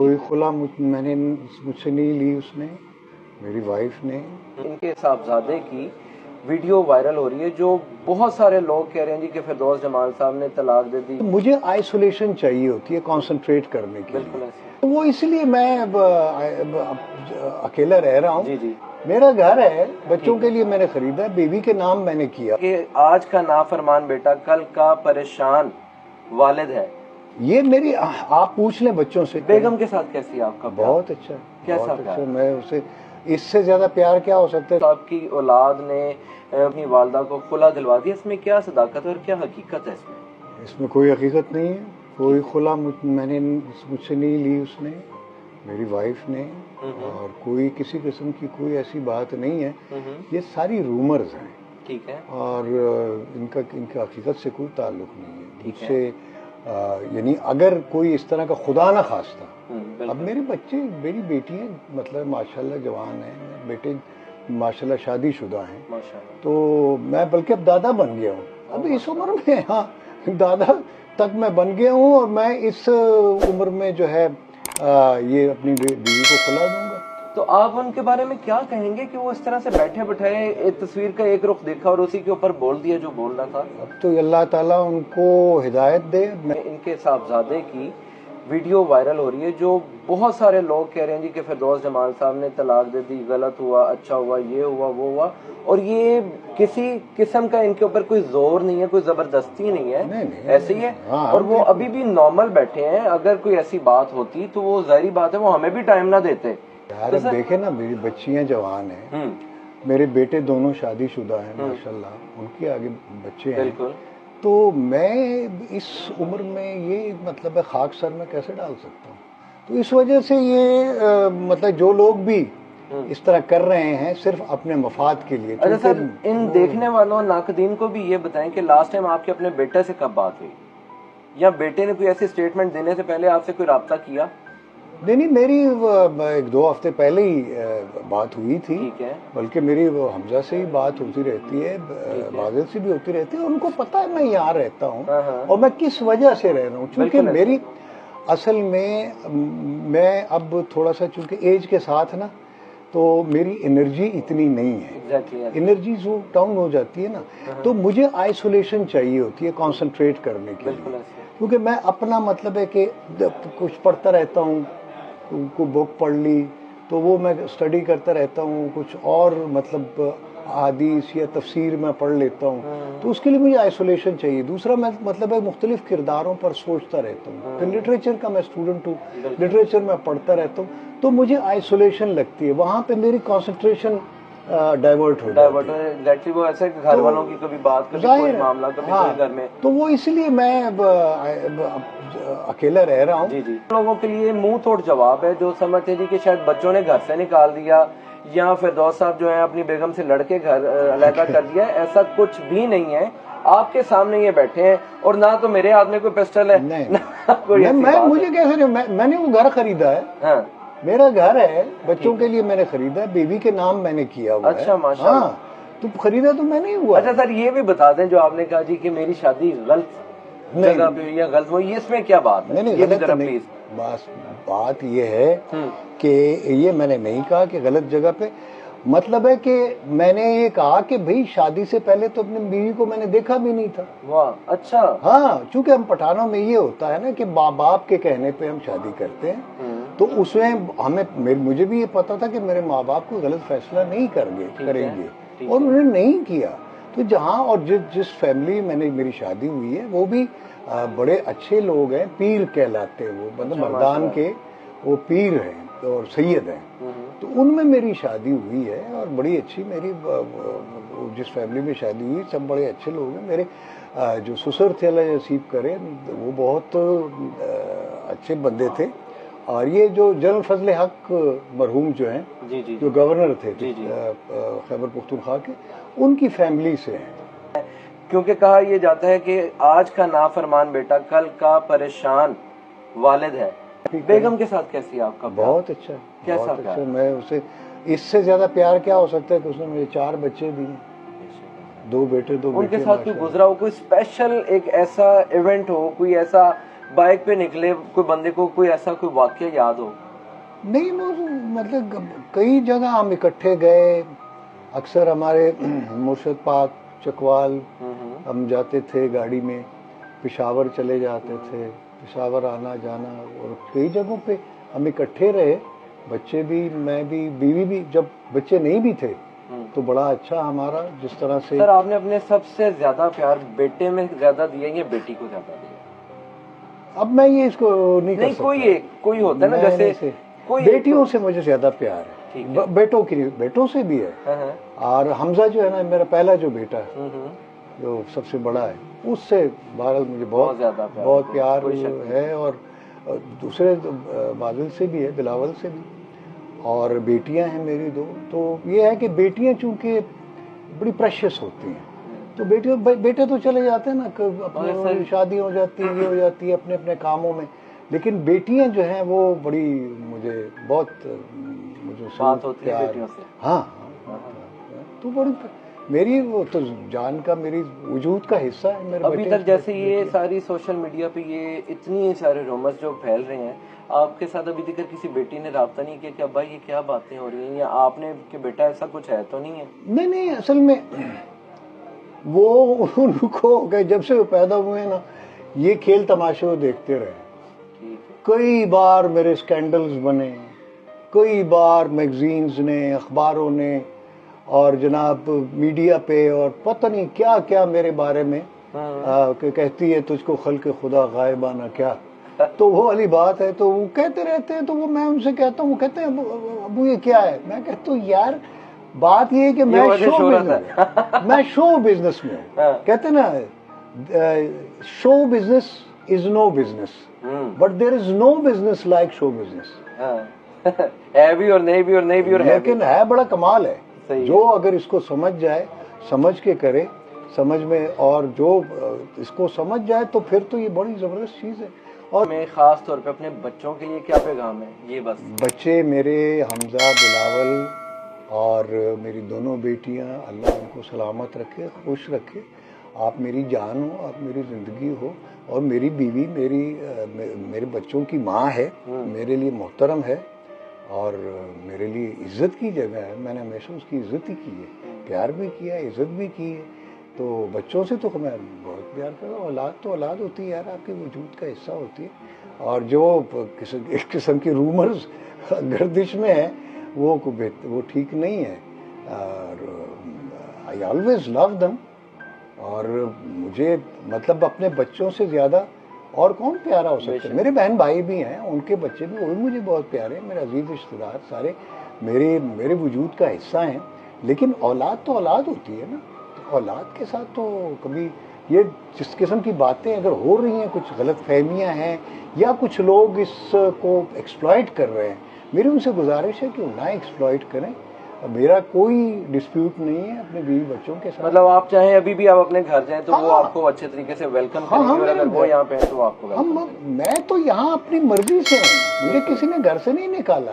कोई खुला मैंने मुझसे नहीं ली, उसने, मेरी वाइफ ने। इनके साहबजादे की वीडियो वायरल हो रही है जो बहुत सारे लोग कह रहे हैं जी कि फिरदौस जमाल साहब ने तलाक दे दी। मुझे आइसोलेशन चाहिए होती है कंसंट्रेट करने के बिल्कुल लिए, ऐसे। तो वो इसलिए मैं अकेला रह रहा हूँ। जी जी। मेरा घर है, बच्चों के लिए मैंने खरीदा, बीवी के नाम मैंने किया। कि आज का नाफरमान बेटा कल का परेशान वालिद है। ये मेरी आप पूछ लें बच्चों से। बेगम के साथ कैसी है आपका प्यार? बहुत अच्छा, कैसा बहुत प्यार? अच्छा। मैं उसे इससे ज्यादा प्यार क्या हो सकता है। तो आपकी औलाद ने अपनी वालदा को खुला दिलवा दिया, इसमें क्या सदाकत है और क्या हकीकत है इसमें? इसमें कोई हकीकत नहीं है, कोई खुला मैंने मुझसे नहीं ली, उसने, मेरी वाइफ ने। और कोई किसी किस्म की कोई ऐसी बात नहीं है, ये सारी रूमर्स हैं। ठीक है। और इनका हकीकत से कोई ताल्लुक नहीं है मुझसे। यानी अगर कोई इस तरह का खुदा ना खास्ता, अब मेरे बच्चे, मेरी बेटी है, मतलब माशाल्लाह जवान है, बेटे माशाल्लाह शादीशुदा हैं, तो मैं बल्कि अब दादा बन गया हूँ। अब इस उम्र में, हाँ, दादा तक मैं बन गया हूँ। और मैं इस उम्र में जो है ये अपनी बीवी को खुला दूंगा। तो आप उनके बारे में क्या कहेंगे कि वो इस तरह से बैठे बैठाए तस्वीर का एक रुख देखा और उसी के ऊपर बोल दिया जो बोलना था? अब तो अल्लाह ताला उनको हिदायत दे। इनके साहबजादे की वीडियो वायरल हो रही है जो बहुत सारे लोग कह रहे हैं जी कि फिरदौस जमाल साहब ने तलाक दे दी, गलत हुआ, अच्छा हुआ, ये हुआ, वो हुआ, और ये किसी किस्म का इनके ऊपर कोई जोर नहीं है, कोई जबरदस्ती नहीं है। नहीं, ऐसे ही है। हाँ, और वो अभी भी नॉर्मल बैठे हैं। अगर कोई ऐसी बात होती तो वो जाहिर बात है वो हमें भी टाइम ना देते। यार अब देखे ना, मेरी बच्चियां जवान हैं, मेरे बेटे दोनों शादीशुदा हैं माशाल्लाह, उनके आगे बच्चे हैं। बिल्कुल। तो मैं इस उम्र में ये मतलब है खाक सर में कैसे डाल सकता हूँ? तो इस वजह से ये मतलब जो लोग भी इस तरह कर रहे हैं सिर्फ अपने मफाद के लिए। अच्छा सर, इन देखने वालों नाकदीन को भी ये बताएं कि लास्ट टाइम आपके अपने बेटे से कब बात हुई, या बेटे ने कोई ऐसी स्टेटमेंट देने से पहले आपसे कोई राब्ता किया? नहीं, मेरी 1-2 हफ्ते पहले ही बात हुई थी। ठीक है। बल्कि मेरी हमजा से ही बात होती रहती है, बादल से भी होती रहती है। उनको पता है मैं यहाँ रहता हूँ और मैं किस वजह से रह रहा हूँ। चूंकि मेरी असल में मैं अब थोड़ा सा, चूंकि एज के साथ ना, तो मेरी एनर्जी इतनी नहीं है। एनर्जी जो डाउन हो जाती है ना, तो मुझे आइसोलेशन चाहिए होती है कंसंट्रेट करने के लिए। क्योंकि मैं अपना मतलब है कि कुछ पढ़ता रहता हूँ, को बुक पढ़ ली तो वो मैं स्टडी करता रहता हूँ, कुछ और मतलब हदीस या तफसीर में पढ़ लेता हूँ, तो उसके लिए मुझे आइसोलेशन चाहिए। दूसरा मैं मतलब है मुख्तलिफ किरदारों पर सोचता रहता हूँ। फिर लिटरेचर का मैं स्टूडेंट हूँ, लिटरेचर में पढ़ता रहता हूँ, तो मुझे आइसोलेशन लगती है। वहाँ पे मेरी कंसंट्रेशन डाइवर्ट हो जाती है। एग्जैक्टली। वो ऐसे घर वालों की कभी बात, कभी कोई मामला, कभी कोई घर में, तो वो इसलिए मैं अकेला रह रहा हूँ। जी जी। लोगों के लिए मुंह तोड़ जवाब है जो समझते जी कि शायद बच्चों ने घर से निकाल दिया या फिरदौस साहब जो है अपनी बेगम से लड़के घर अलहदा कर दिया। ऐसा कुछ भी नहीं है। आपके सामने ये बैठे हैं और ना तो मेरे हाथ में कोई पिस्टल है, नहीं, मुझे कैसे, मैंने वो घर खरीदा है। हाँ। मेरा घर है, बच्चों के लिए मैंने खरीदा, बीवी के नाम मैंने किया हुआ है। अच्छा, माशाअल्लाह। हाँ, तो खरीदा तो मैंने ही हुआ। अच्छा सर, ये भी बता दें जो आपने कहा जी कि मेरी शादी गलत जगह पे या गलत हुई, इसमें क्या बात है? नहीं, गलत नहीं। बस बात ये है कि ये मैंने नहीं कहा कि गलत जगह पे, मतलब है कि मैंने ये कहा कि भाई शादी से पहले तो अपनी बीवी को मैंने देखा भी नहीं था। वाह, अच्छा। हाँ, चूंकि हम पठानों में ये होता है ना कि बाप के कहने पे हम शादी करते हैं, तो उसमें हमें, मुझे भी ये पता था कि मेरे माँ बाप कोई गलत फैसला नहीं करेंगे और उन्होंने नहीं किया। तो जहाँ और जिस फैमिली मैंने मेरी शादी हुई है वो भी बड़े अच्छे लोग हैं, पीर कहलाते हैं वो, मतलब मर्दान के वो पीर हैं और सैयद हैं। तो उनमें मेरी शादी हुई है और बड़ी अच्छी मेरी जिस फैमिली में शादी हुई सब बड़े अच्छे लोग हैं। मेरे जो ससुर थे अल्लाह नसीब करे, वो बहुत अच्छे बंदे थे। और ये जो जनरल फजल हक मरहूम जो हैं, जो गवर्नर थे खैबर पख्तूनख्वा के, उनकी फैमिली से हैं। क्योंकि कहा यह जाता है कि आज का नाफरमान बेटा कल का परेशान वालिद है। बेगम के साथ कैसी है आपका? बहुत अच्छा। कैसा अच्छा, मैं उसे इससे ज्यादा प्यार क्या हो सकता है कि उसने मुझे 4 बच्चे दिए, 2 बेटे 2 बेटे। उनके साथ कोई गुजरा हो, कोई स्पेशल एक ऐसा इवेंट हो, कोई ऐसा बाइक पे निकले, कोई बंदे को कोई ऐसा कोई वाकया याद हो? नहीं, वो मतलब कई जगह हम इकट्ठे गए, अक्सर हमारे मुर्शिद पाक चकवाल हम जाते थे गाड़ी में, पेशावर चले जाते थे, पेशावर आना जाना, और कई जगहों पे हम इकट्ठे रहे, बच्चे भी, मैं भी, बीवी भी। जब बच्चे नहीं भी थे तो बड़ा अच्छा हमारा, जिस तरह से। सर आपने अपने सबसे ज्यादा प्यार बेटे में ज्यादा दिया या बेटी को ज्यादा दिया? अब मैं ये इसको नहीं कर सकता। कोई होता है ना, जैसे कोई बेटियों से मुझे ज्यादा प्यार है, बेटों की नहीं, बेटों से भी है। और हमजा जो है ना, मेरा पहला जो बेटा है, जो सबसे बड़ा है, उससे बहरहाल मुझे बहुत प्यार है। और दूसरे बादल से भी है, बिलावल से भी। और बेटियां हैं मेरी दो। तो ये है कि बेटियां चूंकि बड़ी प्रेशियस होती हैं, तो बेटे तो चले जाते हैं ना, अपनी शादी हो जाती है, ये हो जाती है अपने अपने कामों में, लेकिन बेटियां जो हैं वो बड़ी मुझे बात होती है बेटियों से। हाँ, तो बड़ी मेरी वो तो जान का, मेरी वजूद का हिस्सा है मेरे। अभी तक जैसे ये सारी सोशल मीडिया पे ये इतनी सारे रूमर्स जो फैल रहे हैं, आपके साथ अभी तक किसी बेटी ने राब्ता नहीं किया कि अब्बा ये क्या बातें हो रही हैं, या आपने कि बेटा ऐसा कुछ है तो नहीं है? नहीं, असल में वो उनको जब से वो पैदा हुए ना, ये खेल तमाशे देखते रहे। कई बार मेरे स्कैंडल्स बने, कई बार मैगजीन्स ने, अखबारों ने और जनाब मीडिया पे, और पता नहीं क्या क्या मेरे बारे में कहती है तुझको खल्क़ खुदा गायबाना क्या। तो वो वाली बात है, तो वो कहते रहते हैं। तो वो मैं उनसे कहता हूँ, वो कहते हैं अबू ये क्या है। मैं कहता हूँ यार बात ये है कि मैं शो बिजनेस में हूँ। कहते ना show business is no business, but there is no business like show business. है भी और नहीं भी और नहीं भी और है, लेकिन है बड़ा कमाल है। जो अगर इसको समझ जाए, समझ के करे, समझ में, और जो इसको समझ जाए तो फिर तो ये बड़ी जबरदस्त चीज है। और मैं खास तौर पे अपने बच्चों के लिए क्या पैगाम है? ये बस बच्चे मेरे हमजा, बिलावल और मेरी दोनों बेटियां, अल्लाह उनको सलामत रखे, खुश रखे। आप मेरी जान हो, आप मेरी जिंदगी हो, और मेरी बीवी मेरे बच्चों की माँ है, मेरे लिए मोहतरम है और मेरे लिए इज्जत की जगह है। मैंने हमेशा उसकी इज्जत ही की है, प्यार भी किया, इज्जत भी की है। तो बच्चों से तो मैं बहुत प्यार करता हूँ। औलाद तो औलाद होती है यार, आपके वजूद का हिस्सा होती है। और जो एक किस्म की रूमर्स गर्दिश में है वो ठीक नहीं है। और आई ऑलवेज लव देम। और मुझे मतलब अपने बच्चों से ज़्यादा और कौन प्यारा हो सकता है। मेरे बहन भाई भी हैं, उनके बच्चे भी, वो भी मुझे बहुत प्यारे हैं। मेरे अजीज रिश्तेदार सारे मेरे वजूद का हिस्सा हैं। लेकिन औलाद तो औलाद होती है ना, तो औलाद के साथ तो कभी ये जिस किस्म की बातें अगर हो रही हैं, कुछ गलत फहमियाँ हैं या कुछ लोग इसको एक्सप्लॉइट कर रहे हैं, मेरी उनसे गुजारिश है कि वो ना एक्सप्लॉइट करें। मेरा कोई डिस्प्यूट नहीं है अपने बीवी बच्चों के साथ। मतलब आप चाहें अभी भी आप अपने घर जाएं तो वो आपको अच्छे तरीके से वेलकम करेंगे, और अगर वो यहाँ पे है तो आपको मैं तो यहाँ अपनी मर्जी से हूँ, मुझे किसी ने घर से नहीं निकाला।